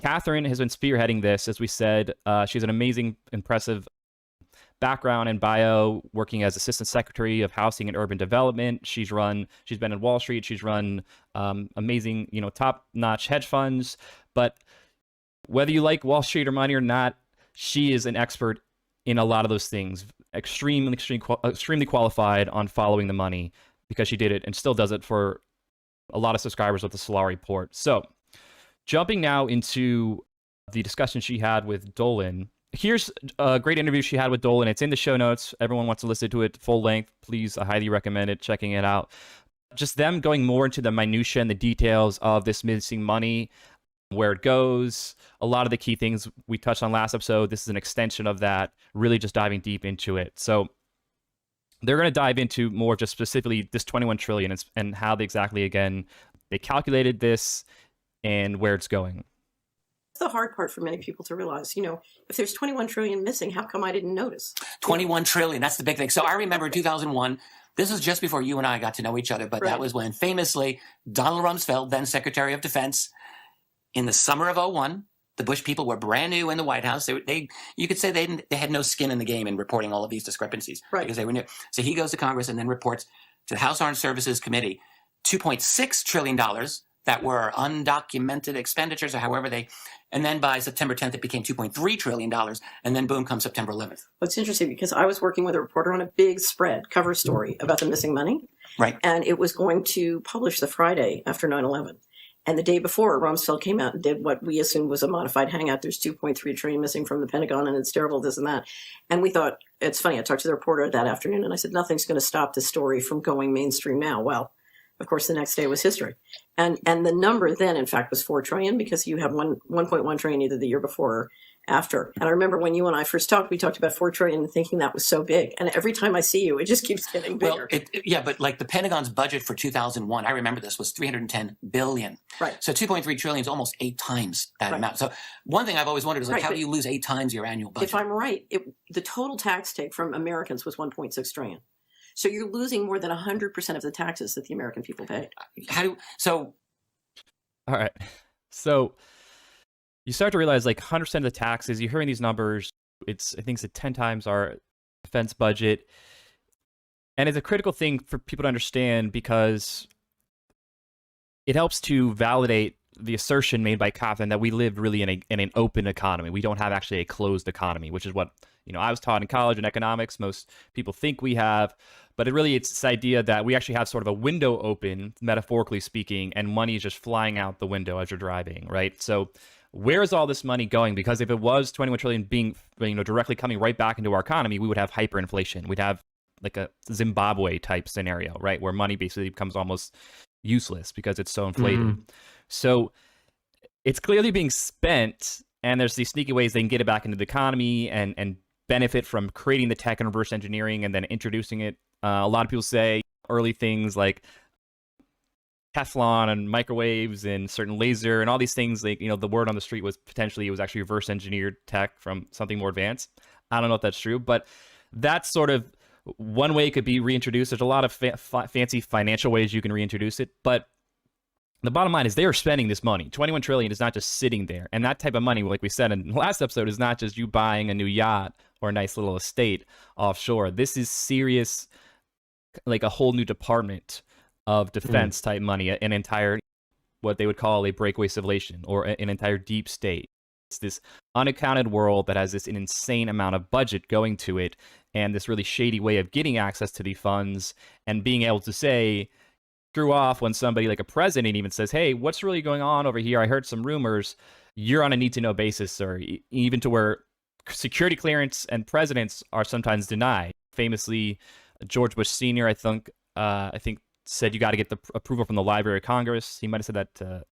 Catherine has been spearheading this, as we said. She's an amazing, impressive background and bio, working as Assistant Secretary of Housing and Urban Development. She's been in Wall Street. She's run amazing, top-notch hedge funds. But whether you like Wall Street or money or not, she is an expert in a lot of those things. Extremely qualified on following the money, because she did it and still does it for a lot of subscribers with the Solar Report. So, jumping now into the discussion she had with Dolan. Here's a great interview she had with Dolan. It's in the show notes. Everyone wants to listen to it full length. Please, I highly recommend it, checking it out. Just them going more into the minutia and the details of this missing money, where it goes, a lot of the key things we touched on last episode. This is an extension of that, really just diving deep into it. So they're going to dive into more just specifically this 21 trillion and how they calculated this and where it's going. The hard part for many people to realize, if there's 21 trillion missing, how come I didn't notice? 21 trillion, that's the big thing. So I remember 2001, this was just before you and I got to know each other, but That was when famously Donald Rumsfeld, then Secretary of Defense, in the summer of 2001, the Bush people were brand new in the White House. You could say they had no skin in the game in reporting all of these discrepancies because they were new. So he goes to Congress and then reports to the House Armed Services Committee $2.6 trillion that were undocumented expenditures, or however and then by September 10th, it became $2.3 trillion, and then boom comes September 11th. Well, it's interesting because I was working with a reporter on a big cover story about the missing money. Right. And it was going to publish the Friday after 9/11. And the day before, Rumsfeld came out and did what we assumed was a modified hangout. There's 2.3 trillion missing from the Pentagon, and it's terrible, this and that. And we thought, it's funny, I talked to the reporter that afternoon, and I said, nothing's going to stop this story from going mainstream now. Well, of course, the next day was history. And the number then, in fact, was 4 trillion, because you have 1.1 trillion either the year before or after. And I remember when you and I first talked, we talked about 4 trillion and thinking that was so big. And every time I see you, it just keeps getting bigger. Well, but like the Pentagon's budget for 2001, I remember this, was $310 billion. Right. So 2.3 trillion is almost 8 times that amount. So one thing I've always wondered is how do you lose 8 times your annual budget? If I'm right, the total tax take from Americans was 1.6 trillion. So you're losing more than 100% of the taxes that the American people paid. All right. So you start to realize 100% of the taxes, you're hearing these numbers, I think it's 10 times our defense budget. And it's a critical thing for people to understand, because it helps to validate the assertion made by Catherine that we live really in an open economy. We don't have actually a closed economy, which is what I was taught in college in economics. Most people think we have, but it's this idea that we actually have sort of a window open, metaphorically speaking, and money is just flying out the window as you're driving, right? So where is all this money going? Because if it was 21 trillion being directly coming right back into our economy, we would have hyperinflation. We'd have like a Zimbabwe type scenario, right, where money basically becomes almost useless because it's so inflated. Mm-hmm. So it's clearly being spent, and there's these sneaky ways they can get it back into the economy and benefit from creating the tech and reverse engineering and then introducing it. A lot of people say early things like Teflon and microwaves and certain laser and all these things, the word on the street was potentially it was actually reverse engineered tech from something more advanced. I don't know if that's true, but that's sort of one way it could be reintroduced. There's a lot of fancy financial ways you can reintroduce it, but the bottom line is they are spending this money. 21 trillion is not just sitting there. And that type of money, like we said in the last episode, is not just you buying a new yacht or a nice little estate offshore. This is serious, like a whole new department of defense type money, an entire, what they would call a breakaway civilization or an entire deep state. It's this unaccounted world that has this an insane amount of budget going to it and this really shady way of getting access to the funds and being able to say, screw off when somebody like a president even says, hey, what's really going on over here? I heard some rumors. You're on a need-to-know basis, or even to where security clearance and presidents are sometimes denied. Famously, George Bush Sr., I think said you got to get the approval from the Library of Congress. He might have said that to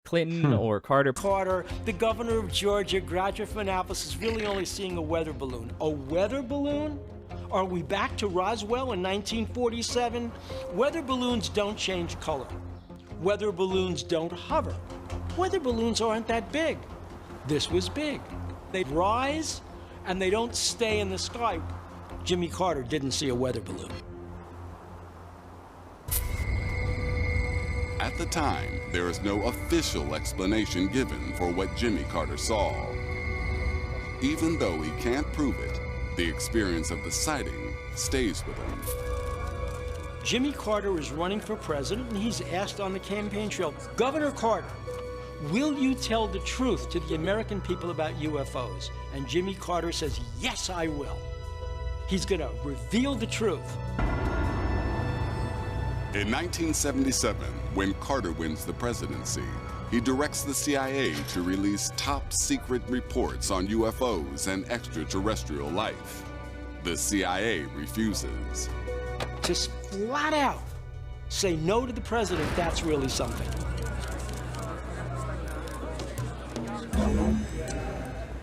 Clinton or Carter. Carter, the governor of Georgia, graduate from Annapolis, is really only seeing a weather balloon. A weather balloon? Are we back to Roswell in 1947? Weather balloons don't change color. Weather balloons don't hover. Weather balloons aren't that big. This was big. They rise, and they don't stay in the sky. Jimmy Carter didn't see a weather balloon. At the time, there is no official explanation given for what Jimmy Carter saw. Even though he can't prove it, the experience of the sighting stays with him. Jimmy Carter is running for president, and he's asked on the campaign trail, Governor Carter, will you tell the truth to the American people about UFOs? And Jimmy Carter says, yes, I will. He's going to reveal the truth. In 1977, when Carter wins the presidency, he directs the CIA to release top-secret reports on UFOs and extraterrestrial life. The CIA refuses. Just flat out say no to the president, that's really something.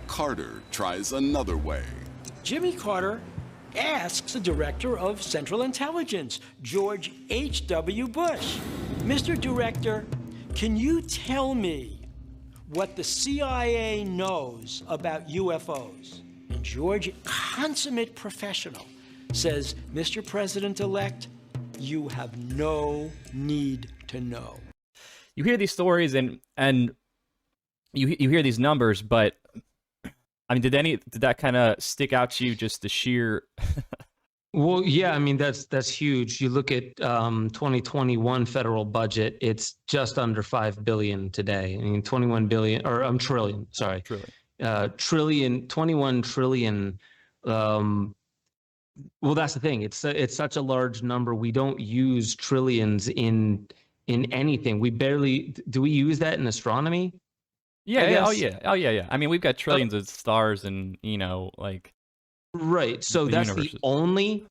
Carter tries another way. Jimmy Carter asks the director of Central Intelligence, George H.W. Bush, Mr. Director, can you tell me what the CIA knows about UFOs? And George, consummate professional, says, Mr. President-elect, you have no need to know. You hear these stories and you hear these numbers, but I mean, did that kind of stick out to you, just the sheer? Well, yeah, I mean, that's huge. You look at 2021 federal budget, it's just under 5 billion today. I mean, 21 billion, or trillion, sorry. Trillion, 21 trillion. Well, that's the thing. It's such a large number. We don't use trillions in anything. We barely, do we use that in astronomy? Yeah. Oh yeah. I mean, we've got trillions of stars, and like. Right. So that's universe. the only.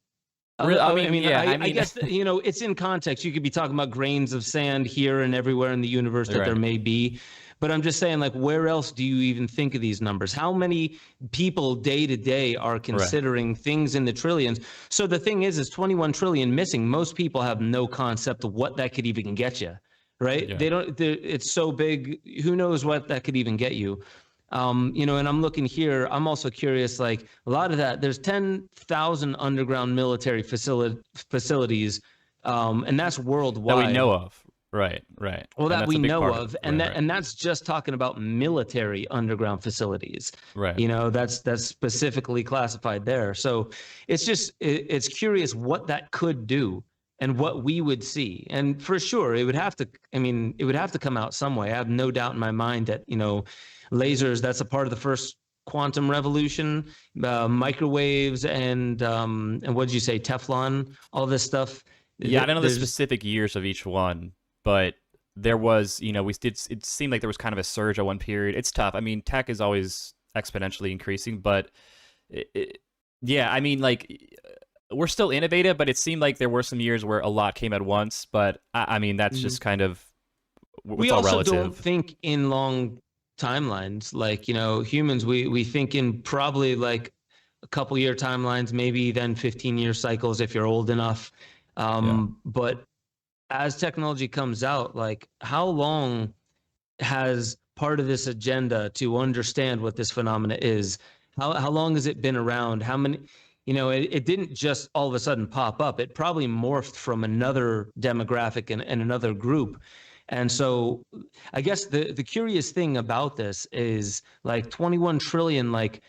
I guess it's in context. You could be talking about grains of sand here and everywhere in the universe that there may be, but I'm just saying, like, where else do you even think of these numbers? How many people day to day are considering things in the trillions? So the thing is 21 trillion missing. Most people have no concept of what that could even get you. Right? Yeah. They don't. It's so big. Who knows what that could even get you? And I'm looking here. I'm also curious. Like, a lot of that, there's 10,000 underground military facilities, and that's worldwide. That we know of. Right. Well, that we know of, and that's just talking about military underground facilities. Right. That's specifically classified there. So it's curious what that could do. And what we would see, and for sure, it would have to come out some way. I have no doubt in my mind that lasers, that's a part of the first quantum revolution, microwaves, and what did you say, Teflon, all this stuff. Yeah, I don't know the specific years of each one, but there was, it seemed like there was kind of a surge at one period. It's tough. I mean, tech is always exponentially increasing, but we're still innovative, but it seemed like there were some years where a lot came at once. But I mean, that's just kind of, we all also relative. Don't think in long timelines. Like, humans, we think in probably like a couple year timelines, maybe then 15-year cycles if you're old enough. But as technology comes out, like, how long has part of this agenda to understand what this phenomena is? How long has it been around? How many? It didn't just all of a sudden pop up. It probably morphed from another demographic and another group. And so I guess the curious thing about this is, like, 21 trillion, like,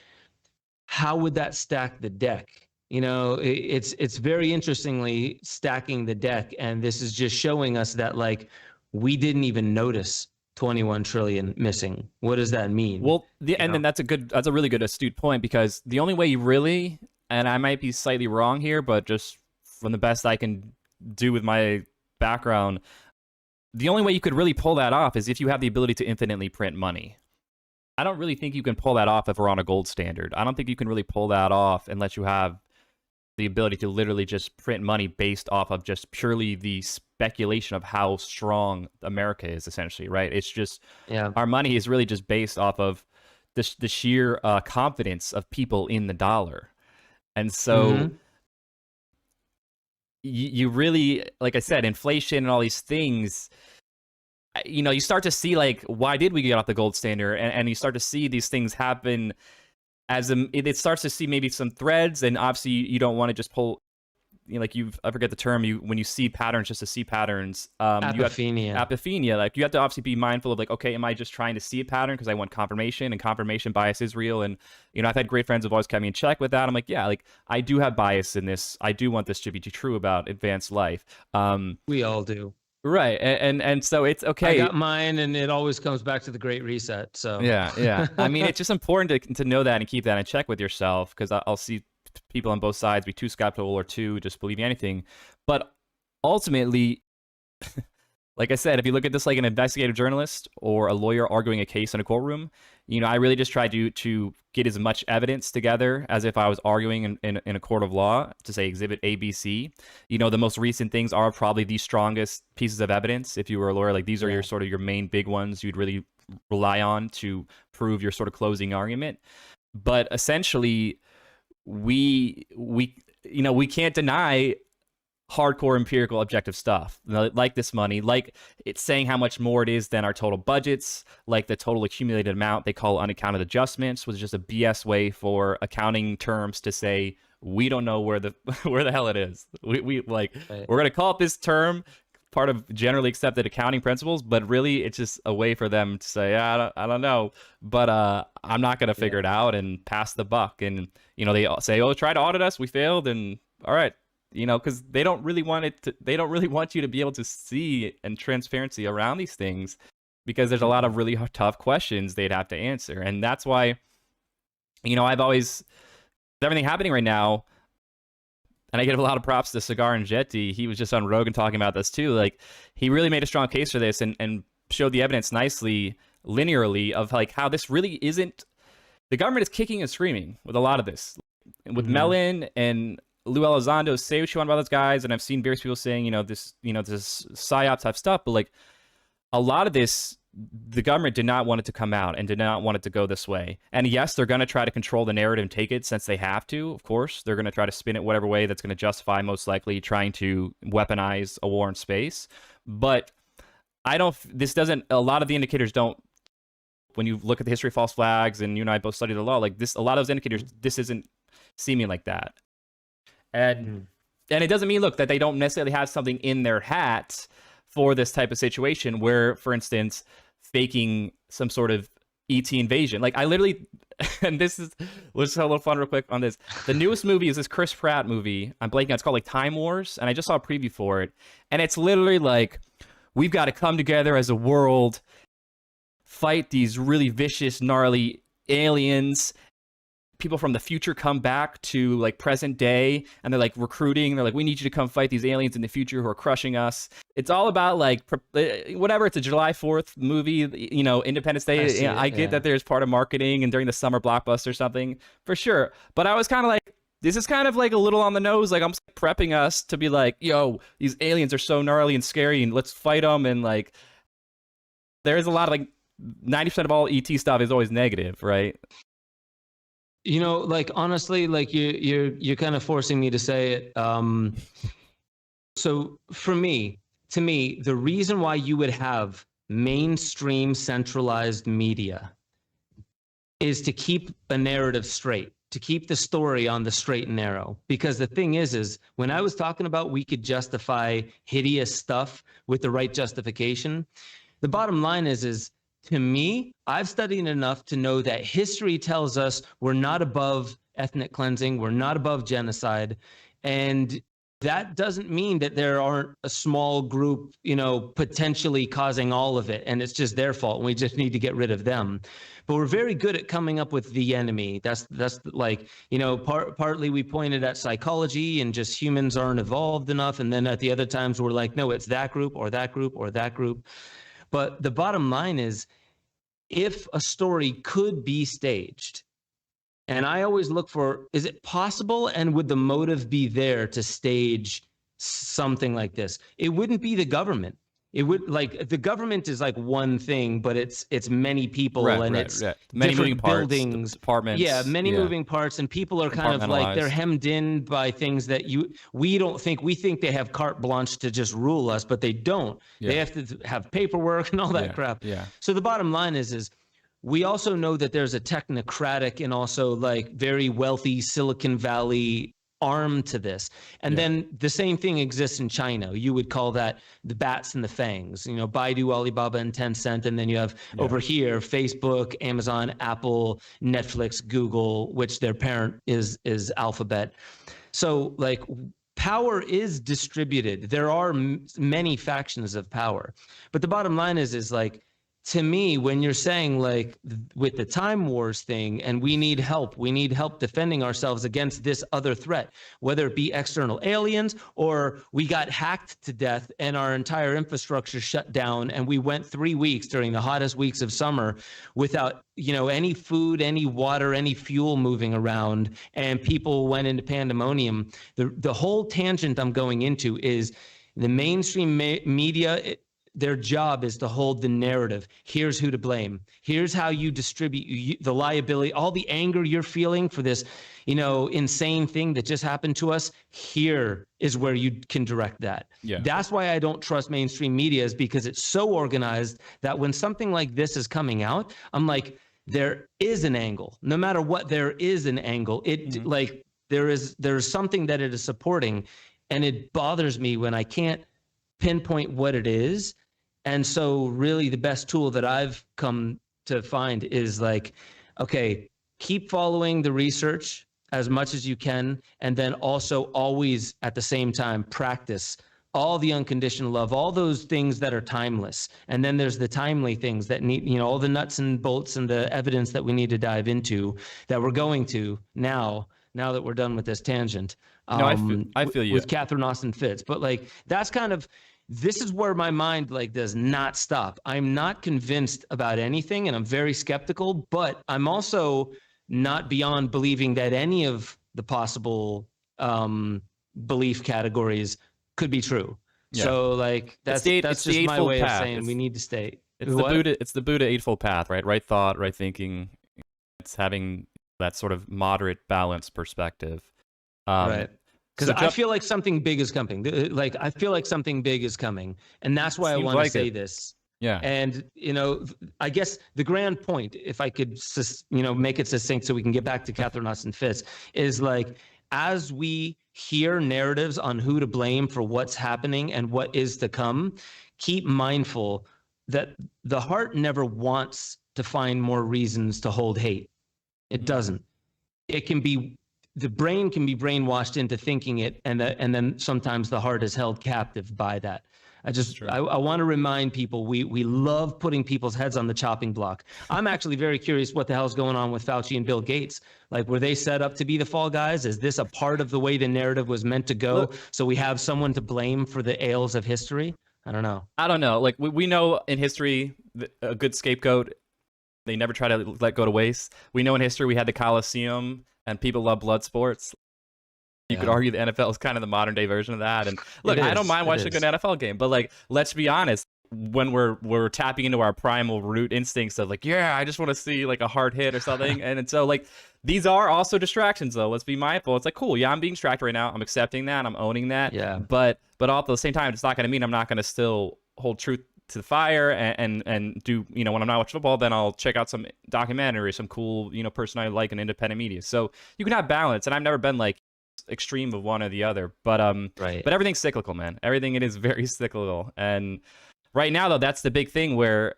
how would that stack the deck? It's very interestingly stacking the deck. And this is just showing us that, like, we didn't even notice 21 trillion missing. What does that mean? Well, then that's a really good astute point, because the only way you really, and I might be slightly wrong here, but just from the best I can do with my background, the only way you could really pull that off is if you have the ability to infinitely print money. I don't really think you can pull that off if we're on a gold standard. I don't think you can really pull that off unless you have the ability to literally just print money based off of just purely the speculation of how strong America is, essentially, right? It's just, our money is really just based off of the sheer confidence of people in the dollar. And so you really, like I said, inflation and all these things, you start to see, like, why did we get off the gold standard? And you start to see these things happen as it starts to see maybe some threads, and obviously you don't want to just pull like I forget the term, when you see patterns just to see patterns, apophenia. Like you have to obviously be mindful of like, okay, am I just trying to see a pattern because I want confirmation, and confirmation bias is real. And I've had great friends who've always kept me in check with that. I'm like, yeah, like I do have bias in this. I do want this to be true about advanced life. We all do. Right. And so it's okay. I got mine, and it always comes back to the Great Reset. So yeah. I mean, it's just important to know that and keep that in check with yourself, because I'll see people on both sides be too skeptical or too just believing anything. But ultimately, like I said, if you look at this like an investigative journalist or a lawyer arguing a case in a courtroom, I really just try to get as much evidence together as if I was arguing in a court of law to say exhibit A, B, C. The most recent things are probably the strongest pieces of evidence. If you were a lawyer, like these are your sort of your main big ones you'd really rely on to prove your sort of closing argument. But essentially, we can't deny hardcore empirical objective stuff, like this money, like it's saying how much more it is than our total budgets, like the total accumulated amount they call unaccounted adjustments, was just a BS way for accounting terms to say we don't know where the hell it is. We're gonna call it this term, part of generally accepted accounting principles, but really it's just a way for them to say, I don't know, but I'm not gonna figure it out and pass the buck. And they say, oh, try to audit us, we failed, and all right. Because they don't really want you to be able to see and transparency around these things, because there's a lot of really tough questions they'd have to answer. And that's why, I've always, with everything happening right now, and I give a lot of props to Cigar and Jetty. He was just on Rogan talking about this too. Like, he really made a strong case for this and showed the evidence nicely, linearly, of like how this really isn't, the government is kicking and screaming with a lot of this. With Mellon and Lou Elizondo, say what you want about those guys, and I've seen various people saying, this psyop type stuff, but like a lot of this, the government did not want it to come out and did not want it to go this way. And yes, they're going to try to control the narrative and take it, since they have to. Of course, they're going to try to spin it whatever way that's going to justify, most likely, trying to weaponize a war in space. But a lot of the indicators don't. When you look at the history of false flags, and you and I both studied the law, like this, a lot of those indicators, this isn't seeming like that. And it doesn't mean, look, that they don't necessarily have something in their hat for this type of situation where, for instance, faking some sort of ET invasion. Like I literally, and let's have a little fun real quick on this. The newest movie is this Chris Pratt movie. I'm blanking. It's called like Time Wars. And I just saw a preview for it. And it's literally like, we've got to come together as a world, fight these really vicious, gnarly aliens. People from the future come back to like present day, and they're like recruiting. They're like, we need you to come fight these aliens in the future who are crushing us. It's all about like whatever. It's a July 4th movie, Independence Day. I get that there's part of marketing and during the summer blockbuster or something for sure. But I was kind of like, this is kind of like a little on the nose. Like I'm prepping us to be like, yo, these aliens are so gnarly and scary, and let's fight them. And like, there's a lot of like 90% of all ET stuff is always negative, right? Like honestly, like you're kind of forcing me to say it. So to me, the reason why you would have mainstream centralized media is to keep a narrative straight, to keep the story on the straight and narrow. Because the thing is when I was talking about we could justify hideous stuff with the right justification, the bottom line is to me, I've studied enough to know that history tells us we're not above ethnic cleansing, we're not above genocide, and that doesn't mean that there aren't a small group, potentially causing all of it, and it's just their fault, and we just need to get rid of them. But we're very good at coming up with the enemy. That's like, partly we pointed at psychology and just humans aren't evolved enough, and then at the other times we're like, no, it's that group or that group or that group. But the bottom line is, if a story could be staged, and I always look for, is it possible and would the motive be there to stage something like this? It wouldn't be the government. It would, like, the government is like one thing, but it's many people it's many different moving parts, buildings, departments. Yeah, many moving parts, and people are kind of like, they're hemmed in by things that we think they have carte blanche to just rule us, but they don't. They have to have paperwork and all that crap. Yeah. So the bottom line is we also know that there's a technocratic and also like very wealthy Silicon Valley arm to this. And then the same thing exists in China. You would call that the bats and the fangs, you know, Baidu, Alibaba, and Tencent. And then you have over here, Facebook, Amazon, Apple, Netflix, Google, which their parent is Alphabet. So like power is distributed. There are many factions of power, but the bottom line is like, to me, when you're saying like with the Time Wars thing, and we need help defending ourselves against this other threat, whether it be external aliens or we got hacked to death and our entire infrastructure shut down, and we went 3 weeks during the hottest weeks of summer without, you know, any food, any water, any fuel moving around, and people went into pandemonium. The whole tangent I'm going into is the mainstream media. Their job is to hold the narrative. Here's who to blame. Here's how you distribute the liability, all the anger you're feeling for this, you know, insane thing that just happened to us. Here is where you can direct that. Yeah. That's why I don't trust mainstream media, is because it's so organized that when something like this is coming out, I'm like, there is an angle. No matter what, there is an angle. It like there's something that it is supporting, and it bothers me when I can't pinpoint what it is. And so really the best tool that I've come to find is like, okay, keep following the research as much as you can. And then also always at the same time, practice all the unconditional love, all those things that are timeless. And then there's the timely things that need, you know, all the nuts and bolts and the evidence that we need to dive into that we're going to now that we're done with this tangent. No, I feel you. With Catherine Austin Fitts. But like, that's kind of, this is where my mind like does not stop. I'm not convinced about anything, and I'm very skeptical, but I'm also not beyond believing that any of the possible belief categories could be true. Yeah. So like that's just my way of saying we need to stay. It's the Buddha Eightfold Path, right? Right thought, right thinking. It's having that sort of moderate, balanced perspective. Right. Because I feel like something big is coming. Like I feel like something big is coming, and that's why I want to say this. Yeah. And you know, I guess the grand point, if I could, you know, make it succinct, so we can get back to Catherine Austin Fitts, is like, as we hear narratives on who to blame for what's happening and what is to come, keep mindful that the heart never wants to find more reasons to hold hate. It doesn't. It can be. The brain can be brainwashed into thinking it, and then sometimes the heart is held captive by that. I want to remind people, we love putting people's heads on the chopping block. I'm actually very curious what the hell's going on with Fauci and Bill Gates. Like, were they set up to be the fall guys? Is this a part of the way the narrative was meant to go? Look, so we have someone to blame for the ails of history? I don't know. Like, we know in history, a good scapegoat, they never try to let go to waste. We know in history we had the Colosseum, and people love blood sports. You could argue the NFL is kind of the modern day version of that. And look, I don't mind watching a good NFL game, but like, let's be honest, when we're tapping into our primal root instincts of like, yeah, I just want to see like a hard hit or something. and so like, these are also distractions though. Let's be mindful. It's like, cool. Yeah, I'm being distracted right now. I'm accepting that. I'm owning that. Yeah. But all at the same time, it's not going to mean I'm not going to still hold truth to the fire and do, you know, when I'm not watching football, then I'll check out some documentary, some cool, you know, person I like in independent media. So you can have balance, and I've never been like extreme of one or the other, but but everything's cyclical, man. Everything, it is very cyclical. And right now though, that's the big thing, where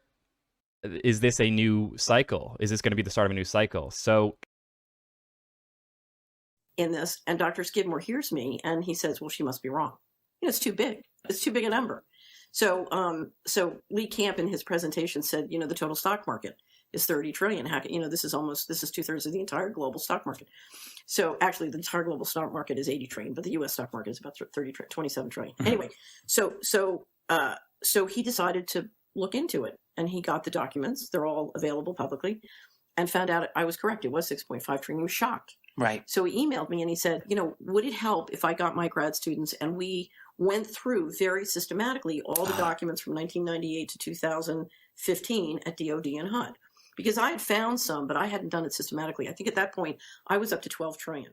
is this a new cycle? Is this going to be the start of a new cycle? So in this, and Dr. Skidmore hears me and he says, well, she must be wrong. You know, it's too big. It's too big a number. So Lee Camp in his presentation said, you know, the total stock market is 30 trillion. How can, you know, this is 2/3 of the entire global stock market. So actually the entire global stock market is 80 trillion, but the US stock market is about 27 trillion. Anyway, so he decided to look into it, and he got the documents. They're all available publicly, and found out I was correct. It was 6.5 trillion. He was shocked. Right. So he emailed me and he said, you know, would it help if I got my grad students and we went through very systematically all the documents from 1998 to 2015 at DOD and HUD? Because I had found some, but I hadn't done it systematically. I think at that point I was up to 12 trillion.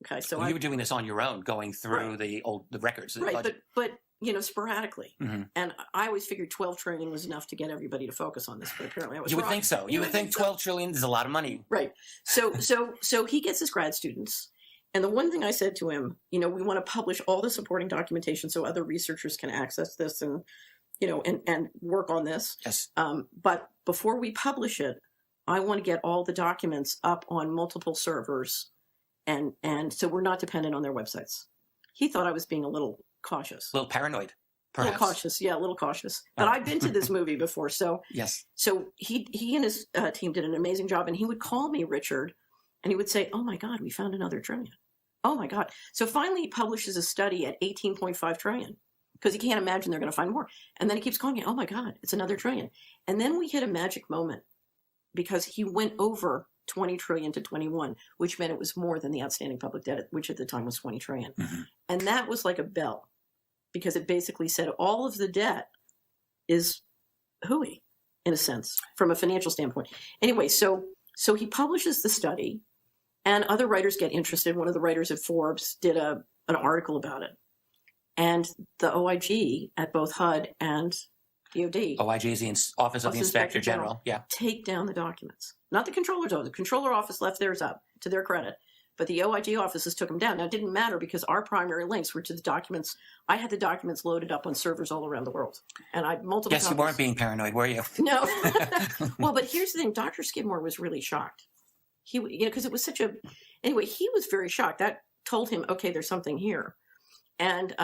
Okay, so you were doing this on your own, going through the records. Right, but you know, sporadically. And I always figured 12 trillion was enough to get everybody to focus on this, but apparently I was wrong. You would think so. You would think 12 trillion is a lot of money. Right. So he gets his grad students, And the one thing I said to him, we want to publish all the supporting documentation so other researchers can access this and, and work on this. Yes. But before we publish it, I want to get all the documents up on multiple servers, and so we're not dependent on their websites. He thought I was being a little cautious. A little paranoid, A perhaps. little cautious, yeah, a little cautious. But I've been to this movie before, so Yes. So he and his team did an amazing job, and he would call me, Richard, and he would say, "Oh my God, we found another trillion. Oh my God!" So finally, he publishes a study at 18.5 trillion because he can't imagine they're going to find more. And then he keeps calling me, "Oh my God, it's another trillion." And then we hit a magic moment because he went over 20 trillion to 21, which meant it was more than the outstanding public debt, which at the time was 20 trillion. Mm-hmm. And that was like a bell because it basically said all of the debt is hooey, in a sense, from a financial standpoint. Anyway, so he publishes the study, and other writers get interested. One of the writers at Forbes did an article about it. And the OIG at both HUD and DOD, OIG is the Office of the Inspector General. Yeah. take down the documents. Not the controller's office. The controller office left theirs up, to their credit. But the OIG offices took them down. Now, it didn't matter because our primary links were to the documents. I had the documents loaded up on servers all around the world. And I multiple Yes, copies. you weren't being paranoid, were you? No. Well, but here's the thing. Dr. Skidmore was really shocked. Because it was such a... Anyway, he was very shocked. That told him, okay, there's something here. And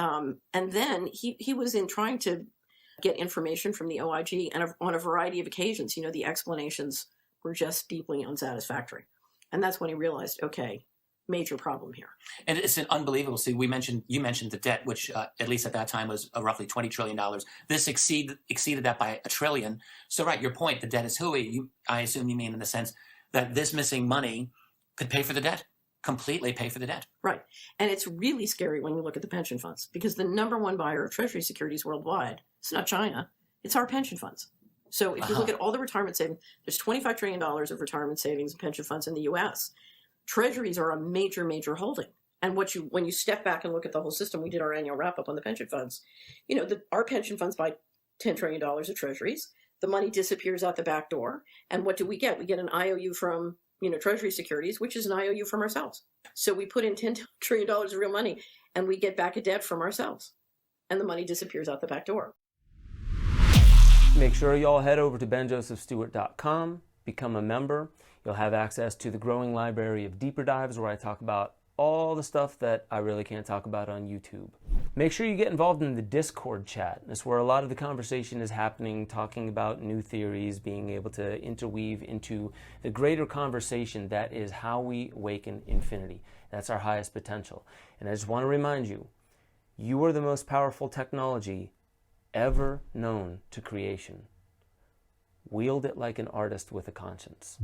then he was in trying to get information from the OIG, and on a variety of occasions, the explanations were just deeply unsatisfactory. And that's when he realized, okay, major problem here. And it's an unbelievable. See, you mentioned the debt, which at least at that time was roughly $20 trillion. This exceeded that by $1 trillion. So, right, your point, the debt is hooey. I assume you mean in the sense that this missing money could pay for the debt, completely pay for the debt. Right. And it's really scary when you look at the pension funds, because the number one buyer of Treasury securities worldwide, it's not China, it's our pension funds. So if you look at all the retirement savings, there's $25 trillion of retirement savings and pension funds in the U.S. Treasuries are a major, major holding. And when you step back and look at the whole system, we did our annual wrap up on the pension funds. Our pension funds buy $10 trillion of treasuries. The money disappears out the back door. And what do we get? We get an IOU from, Treasury securities, which is an IOU from ourselves. So we put in $10 trillion of real money and we get back a debt from ourselves. And the money disappears out the back door. Make sure y'all head over to benjosephstewart.com, become a member. You'll have access to the growing library of deeper dives where I talk about all the stuff that I really can't talk about on YouTube. Make sure you get involved in the Discord chat. That's where a lot of the conversation is happening, talking about new theories, being able to interweave into the greater conversation that is how we awaken infinity. That's our highest potential. And I just want to remind you, you are the most powerful technology ever known to creation. Wield it like an artist with a conscience.